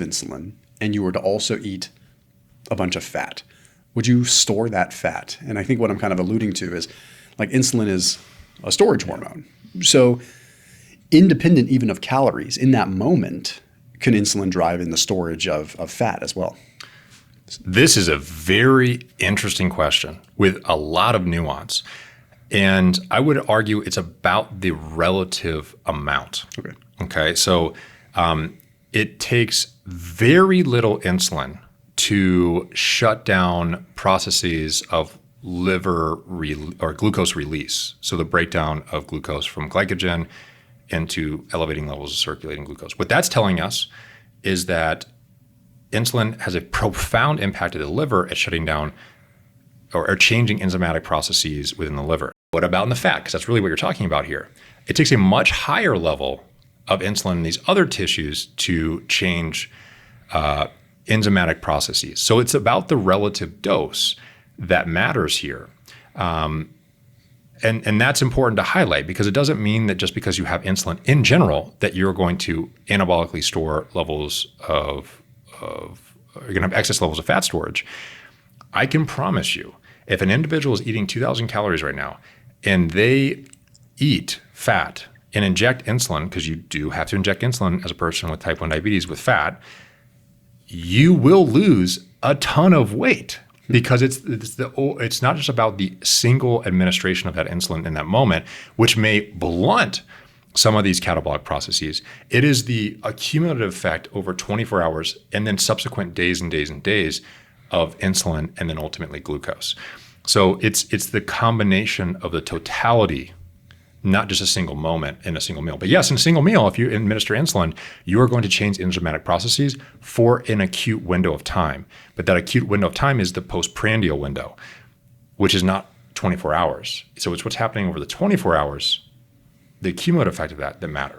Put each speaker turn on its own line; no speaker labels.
insulin and you were to also eat a bunch of fat, would you store that fat? And I think what I'm kind of alluding to is like insulin is a storage hormone. So independent even of calories in that moment, can insulin drive in the storage of fat as well?
This is a very interesting question with a lot of nuance. And I would argue it's about the relative amount. Okay. So it takes very little insulin to shut down processes of liver or glucose release. So the breakdown of glucose from glycogen into elevating levels of circulating glucose. What that's telling us is that insulin has a profound impact to the liver at shutting down or changing enzymatic processes within the liver. What about in the fat? Because that's really what you're talking about here. It takes a much higher level of insulin in these other tissues to change enzymatic processes. So it's about the relative dose that matters here. And that's important to highlight because it doesn't mean that just because you have insulin in general that you're going to anabolically store levels you're going to have excess levels of fat storage. I can promise you, if an individual is eating 2,000 calories right now and they eat fat and inject insulin, because you do have to inject insulin as a person with type 1 diabetes with fat, you will lose a ton of weight because it's not just about the single administration of that insulin in that moment, which may blunt some of these catabolic processes. It is the accumulative effect over 24 hours and then subsequent days and days and days of insulin and then ultimately glucose. So it's the combination of the totality, not just a single moment in a single meal. But yes, in a single meal, if you administer insulin, you are going to change enzymatic processes for an acute window of time. But that acute window of time is the postprandial window, which is not 24 hours. So it's what's happening over the 24 hours, the cumulative effect of that matters.